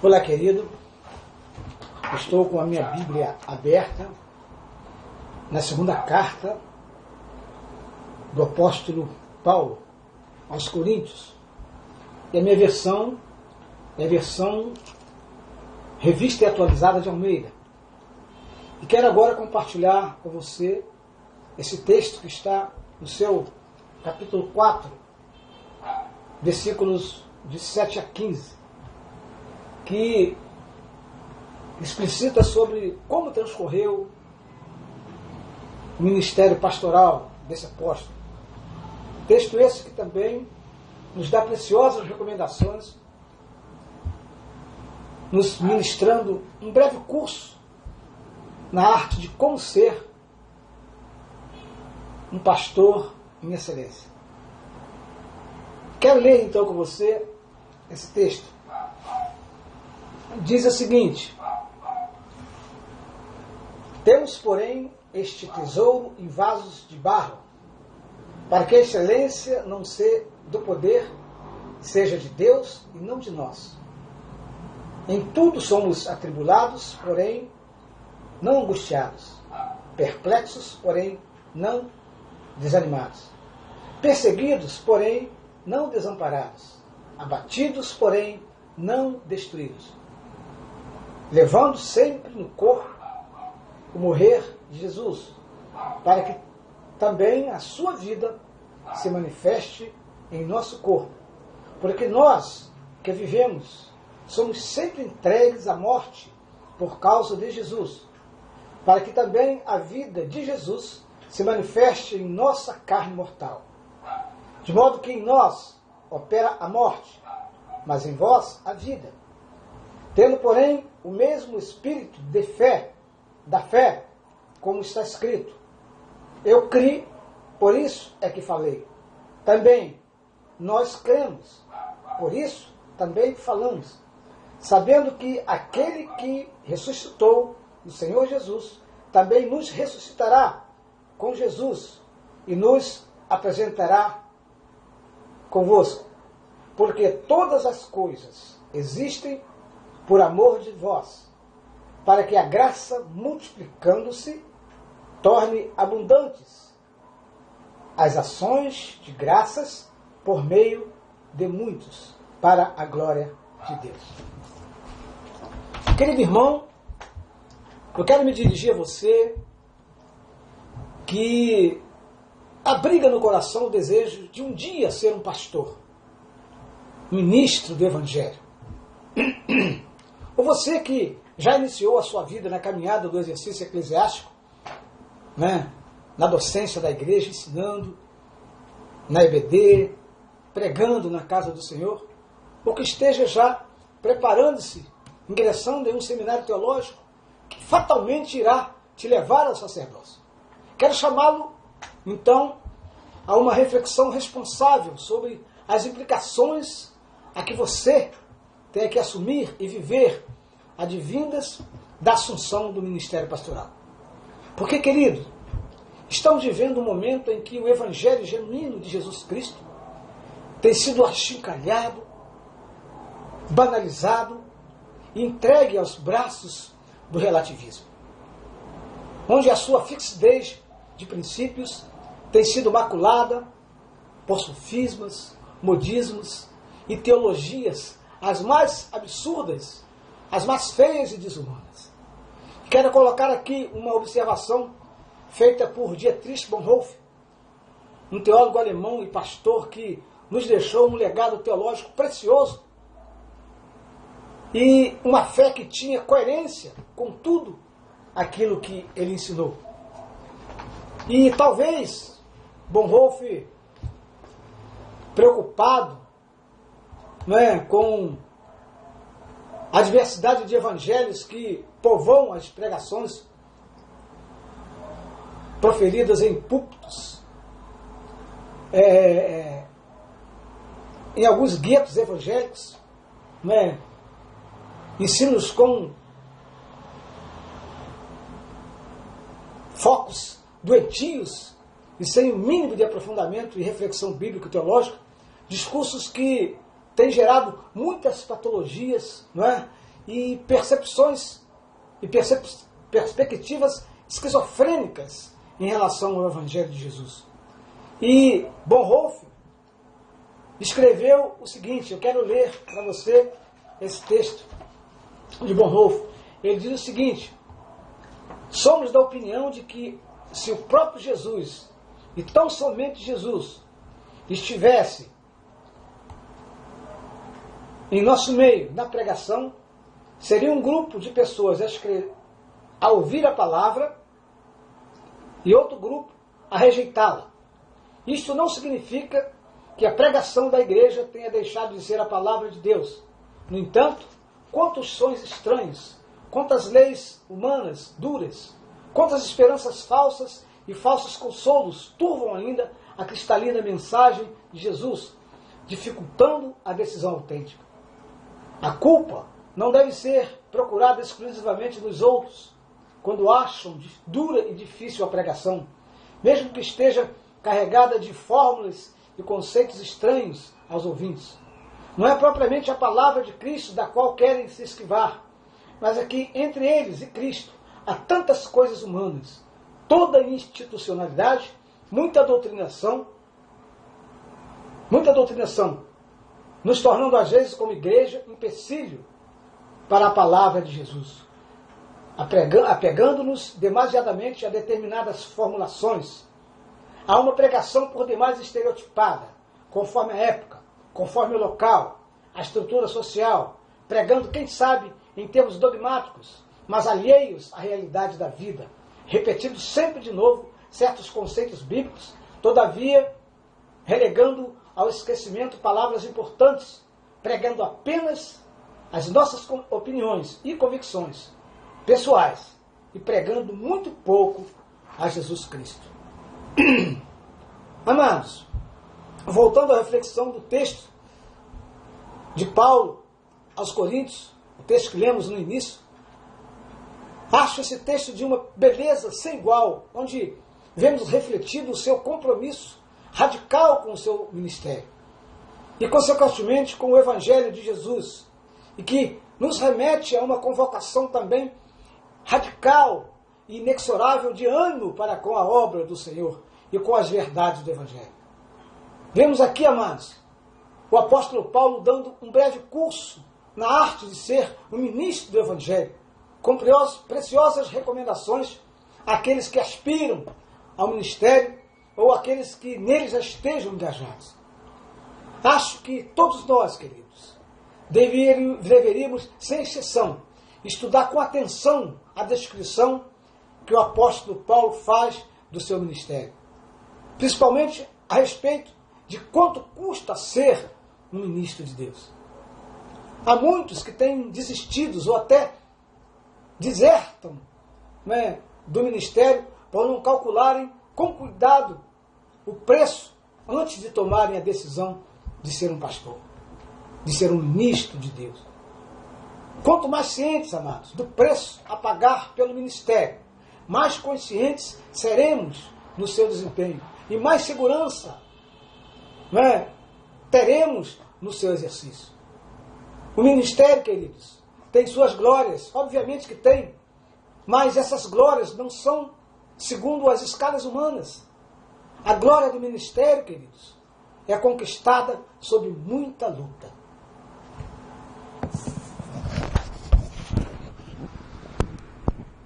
Olá, querido. Estou com a minha Bíblia aberta na segunda carta do apóstolo Paulo aos Coríntios. E a minha versão é a versão Revista e Atualizada de Almeida. E quero agora compartilhar com você esse texto que está no seu capítulo 4, versículos de 7 a 15, que explicita sobre como transcorreu o ministério pastoral desse apóstolo. Texto esse que também nos dá preciosas recomendações, nos ministrando um breve curso na arte de como ser um pastor em excelência. Quero ler então com você esse texto. Diz o seguinte: temos, porém, este tesouro em vasos de barro, para que a excelência não seja do poder, seja de Deus e não de nós. Em tudo somos atribulados, porém não angustiados, perplexos, porém não desanimados, perseguidos, porém não desamparados, abatidos, porém não destruídos, levando sempre no corpo o morrer de Jesus, para que também a sua vida se manifeste em nosso corpo. Porque nós que vivemos somos sempre entregues à morte por causa de Jesus, para que também a vida de Jesus se manifeste em nossa carne mortal. De modo que em nós opera a morte, mas em vós a vida. Tendo, porém, o mesmo espírito de fé, da fé, como está escrito: eu criei, por isso é que falei. Também nós cremos, por isso também falamos, sabendo que aquele que ressuscitou o Senhor Jesus também nos ressuscitará com Jesus e nos apresentará convosco. Porque todas as coisas existem por amor de vós, para que a graça, multiplicando-se, torne abundantes as ações de graças por meio de muitos, para a glória de Deus. Querido irmão, eu quero me dirigir a você que abriga no coração o desejo de um dia ser um pastor, ministro do Evangelho. Ou você que já iniciou a sua vida na caminhada do exercício eclesiástico, né? Na docência da igreja, ensinando, na EBD, pregando na casa do Senhor, ou que esteja já preparando-se, ingressando em um seminário teológico que fatalmente irá te levar ao sacerdócio. Quero chamá-lo, então, a uma reflexão responsável sobre as implicações a que você tem que assumir e viver advindas da assunção do ministério pastoral. Porque, querido, estamos vivendo um momento em que o Evangelho genuíno de Jesus Cristo tem sido achincalhado, banalizado e entregue aos braços do relativismo, onde a sua fixidez de princípios tem sido maculada por sofismas, modismos e teologias as mais absurdas, as mais feias e desumanas. Quero colocar aqui uma observação feita por Dietrich Bonhoeffer, um teólogo alemão e pastor que nos deixou um legado teológico precioso e uma fé que tinha coerência com tudo aquilo que ele ensinou. E talvez Bonhoeffer, preocupado, com a diversidade de evangelhos que povoam as pregações proferidas em púlpitos, em alguns guetos evangélicos, ensinos com focos doentios e sem o mínimo de aprofundamento e reflexão bíblico-teológica, discursos que têm gerado muitas patologias, e percepções e perspectivas esquizofrênicas em relação ao Evangelho de Jesus. E Bonhoeffer escreveu o seguinte, eu quero ler para você esse texto de Bonhoeffer. Ele diz o seguinte: somos da opinião de que se o próprio Jesus, e tão somente Jesus, estivesse em nosso meio na pregação, seria um grupo de pessoas a ouvir a palavra e outro grupo a rejeitá-la. Isto não significa que a pregação da igreja tenha deixado de ser a palavra de Deus. No entanto, quantos sonhos estranhos, quantas leis humanas duras, quantas esperanças falsas e falsos consolos turvam ainda a cristalina mensagem de Jesus, dificultando a decisão autêntica. A culpa não deve ser procurada exclusivamente nos outros, quando acham dura e difícil a pregação, mesmo que esteja carregada de fórmulas e conceitos estranhos aos ouvintes. Não é propriamente a palavra de Cristo da qual querem se esquivar, mas é que entre eles e Cristo há tantas coisas humanas, toda institucionalidade, muita doutrinação, nos tornando às vezes como igreja empecilho para a palavra de Jesus, apegando-nos demasiadamente a determinadas formulações, a uma pregação por demais estereotipada, conforme a época, conforme o local, a estrutura social, pregando, quem sabe, em termos dogmáticos, mas alheios à realidade da vida, repetindo sempre de novo certos conceitos bíblicos, todavia relegando ao esquecimento palavras importantes, pregando apenas as nossas opiniões e convicções pessoais e pregando muito pouco a Jesus Cristo. Amados, voltando à reflexão do texto de Paulo aos Coríntios, o texto que lemos no início, acho esse texto de uma beleza sem igual, onde vemos refletido o seu compromisso radical com o seu ministério e, consequentemente, com o Evangelho de Jesus, e que nos remete a uma convocação também radical e inexorável de ânimo para com a obra do Senhor e com as verdades do Evangelho. Vemos aqui, amados, o apóstolo Paulo dando um breve curso na arte de ser um ministro do Evangelho, com preciosas recomendações àqueles que aspiram ao ministério ou àqueles que nele já estejam engajados. Acho que todos nós, queridos, deveríamos, sem exceção, estudar com atenção a descrição que o apóstolo Paulo faz do seu ministério, principalmente a respeito de quanto custa ser um ministro de Deus. Há muitos que têm desistido ou até desertam, do ministério por não calcularem com cuidado o preço antes de tomarem a decisão de ser um pastor, de ser um ministro de Deus. Quanto mais cientes, amados, do preço a pagar pelo ministério, mais conscientes seremos no seu desempenho e mais segurança teremos no seu exercício. O ministério, queridos, tem suas glórias, obviamente que tem, mas essas glórias não são segundo as escalas humanas. A glória do ministério, queridos, é conquistada sob muita luta.